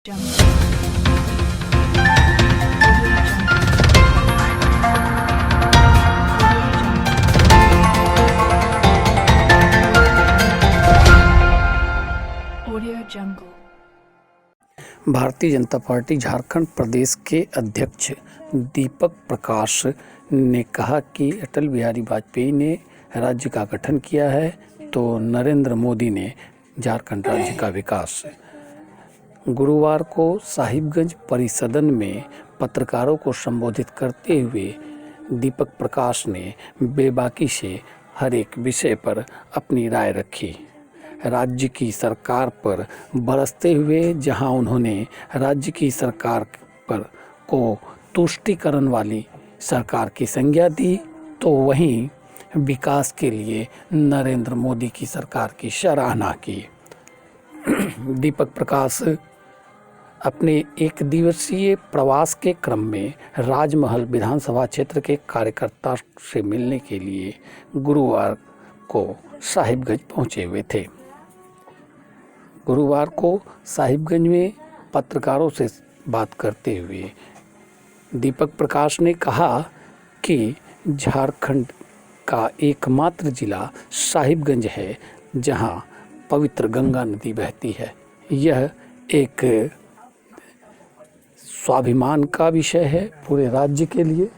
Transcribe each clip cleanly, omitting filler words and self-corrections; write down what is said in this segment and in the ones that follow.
Bharatiya Janata party Jharkhand प्रदेश के अध्यक्ष दीपक प्रकाश ने कहा कि अटल बिहारी वाजपेयी ने राज्य का गठन किया है तो नरेंद्र मोदी ने झारखंड राज्य का विकास। गुरुवार को साहिबगंज परिसदन में पत्रकारों को संबोधित करते हुए दीपक प्रकाश ने बेबाकी से हर एक विषय पर अपनी राय रखी। राज्य की सरकार पर बरसते हुए जहां उन्होंने राज्य की सरकार पर को तुष्टीकरण वाली सरकार की संज्ञा दी, तो वहीं विकास के लिए नरेंद्र मोदी की सरकार की सराहना की। दीपक प्रकाश अपने एक दिवसीय प्रवास के क्रम में राजमहल विधानसभा क्षेत्र के कार्यकर्ता से मिलने के लिए गुरुवार को साहिबगंज पहुंचे हुए थे। गुरुवार को साहिबगंज में पत्रकारों से बात करते हुए दीपक प्रकाश ने कहा कि झारखंड का एकमात्र जिला साहिबगंज है जहां पवित्र गंगा नदी बहती है। यह एक स्वाभिमान का विषय है पूरे राज्य के लिए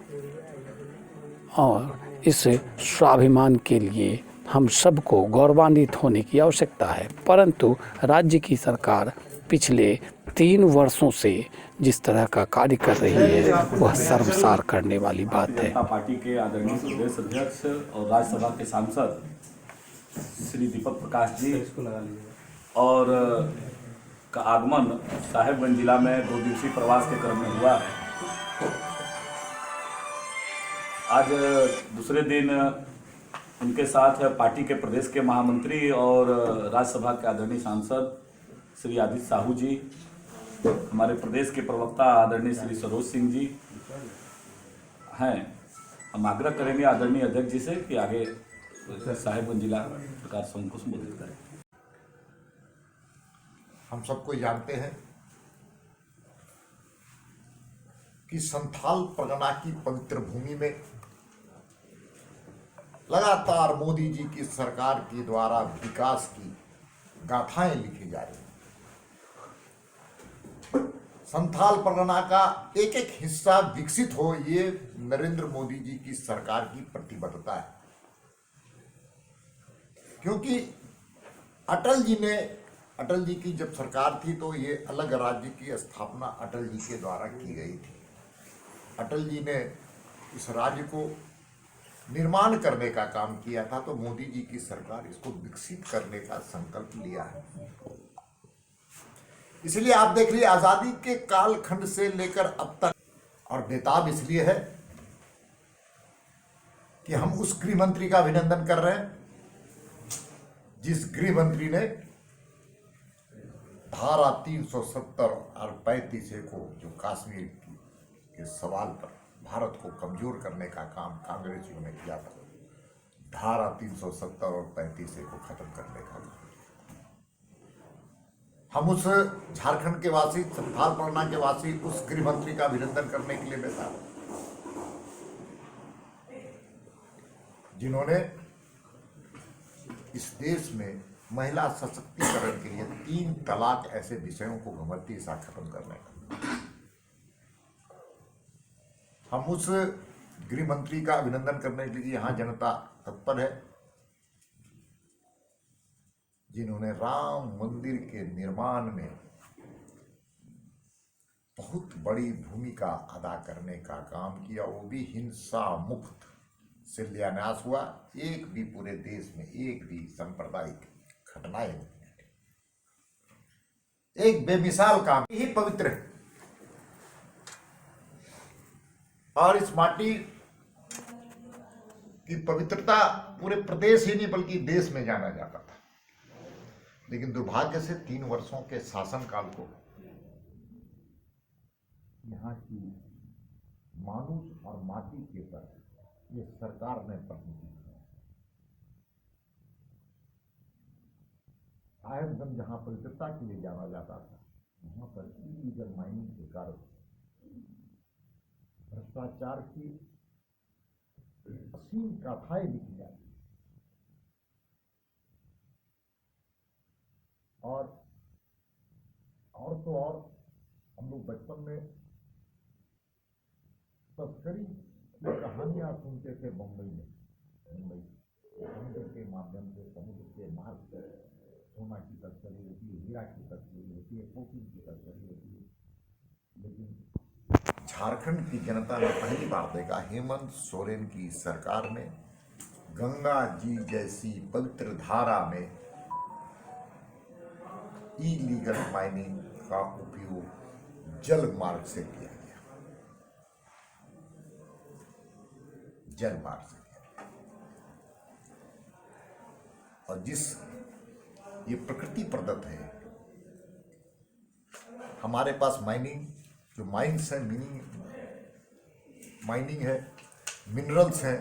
और इस स्वाभिमान के लिए हम सबको गौरवान्वित होने की आवश्यकता है। परंतु राज्य की सरकार पिछले 3 वर्षों से जिस तरह का कार्य कर रही है वह शर्मसार करने वाली बात है। जनता पार्टी के आदरणीय प्रदेश अध्यक्ष और राज्यसभा के सांसद श्री दीपक प्रकाश जी और का आगमन साहिबगंज जिला में 2 दिवसीय प्रवास के क्रम में हुआ है। आज दूसरे दिन उनके साथ पार्टी के प्रदेश के महामंत्री और राज्यसभा के आदरणीय सांसद श्री आदित्य साहू जी, हमारे प्रदेश के प्रवक्ता आदरणीय श्री सरोज सिंह जी हैं। हम आग्रह करेंगे आदरणीय अध्यक्ष जी से कि आगे साहिबगंज जिला प्रकार से उनको संबोधित करें। हम सबको जानते हैं कि संथाल परगना की पवित्र भूमि में लगातार मोदी जी की सरकार के द्वारा विकास की गाथाएं लिखी जा रही हैं। संथाल परगना का एक एक हिस्सा विकसित हो, ये नरेंद्र मोदी जी की सरकार की प्रतिबद्धता है। क्योंकि अटल जी की जब सरकार थी तो ये अलग राज्य की स्थापना अटल जी के द्वारा की गई थी। अटल जी ने इस राज्य को निर्माण करने का काम किया था, तो मोदी जी की सरकार इसको विकसित करने का संकल्प लिया है। इसलिए आप देख लीजिए, आजादी के कालखंड से लेकर अब तक, और बेताब इसलिए है कि हम उस गृह मंत्री का अभिनंदन कर रहे हैं जिस गृह मंत्री ने धारा 370 और 35 को, जो कश्मीर के सवाल पर भारत को कमजोर करने का काम कांग्रेसियों ने किया था, धारा 370 और 35 को खत्म करने का काम। हम उस झारखंड के वासी, संथाल परगना के वासी, उस गृह मंत्री का अभिनंदन करने के लिए बेताब, जिन्होंने इस देश में महिला सशक्तिकरण के लिए 3 तलाक ऐसे विषयों को घमंडी सा खत्म करने का। हम उस गृह मंत्री का अभिनंदन करने के लिए यहाँ जनता तत्पर है जिन्होंने राम मंदिर के निर्माण में बहुत बड़ी भूमिका अदा करने का काम किया, वो भी हिंसा मुक्त शिलान्यास हुआ। एक भी पूरे देश में एक भी सांप्रदायिक घटनाएं नहीं, एक बेमिसाल काम, यही पवित्र है। और इस माटी की पवित्रता पूरे प्रदेश ही नहीं बल्कि देश में जाना जाता था। लेकिन दुर्भाग्य से 3 वर्षों के शासनकाल को यहाँ की मानुष और माटी के पर ये सरकार ने पकड़ी। साहिबगंज जहाँ पवित्रता के लिए जाना जाता था, वहाँ पर इलीगल माइनिंग के कारण भ्रष्टाचार की असीम गाथाएं लिखी जाती हैं। और तो और हम लोग बचपन में तस्करी की कहानियां सुनते थे। मुंबई समुद्र के माध्यम से, समुद्र के मार्ग से सोना की तस्करी होती है, हीरा की तस्करी होती है, कोकीन की तस्करी होती है। लेकिन झारखंड की जनता ने पहली बार देखा, हेमंत सोरेन की सरकार में गंगा जी जैसी पवित्र धारा में इलीगल माइनिंग का उपयोग जल मार्ग से किया गया, जल मार्ग से किया। और जिस ये प्रकृति प्रदत्त है, हमारे पास माइनिंग जो माइंस है, माइनिंग है, मिनरल्स हैं,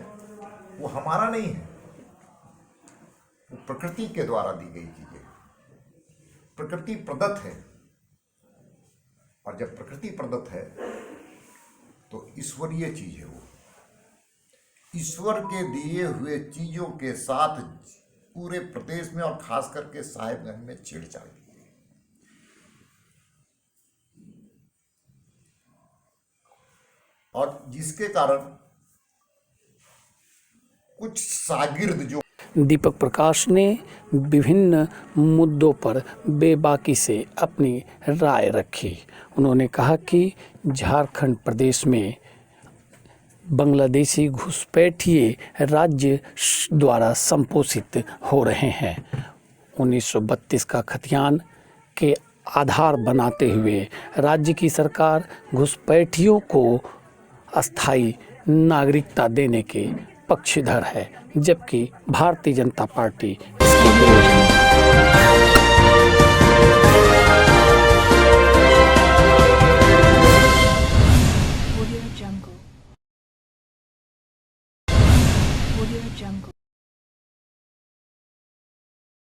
वो हमारा नहीं है, वो प्रकृति के द्वारा दी गई चीजें, प्रकृति प्रदत्त है। और जब प्रकृति प्रदत्त है तो ईश्वरीय चीज है। वो ईश्वर के दिए हुए चीजों के साथ पूरे प्रदेश में और खास करके साहेबगंज में छेड़छाड़ की गई। और जिसके कारण कुछ शागिर्द जो दीपक प्रकाश ने विभिन्न मुद्दों पर बेबाकी से अपनी राय रखी। उन्होंने कहा कि झारखंड प्रदेश में बांग्लादेशी घुसपैठिए राज्य द्वारा संपोषित हो रहे हैं। 1932 का खतियान के आधार बनाते हुए राज्य की सरकार घुसपैठियों को अस्थायी नागरिकता देने के पक्षधर है, जबकि भारतीय जनता पार्टी इसके विरोध है। Audio Jungle.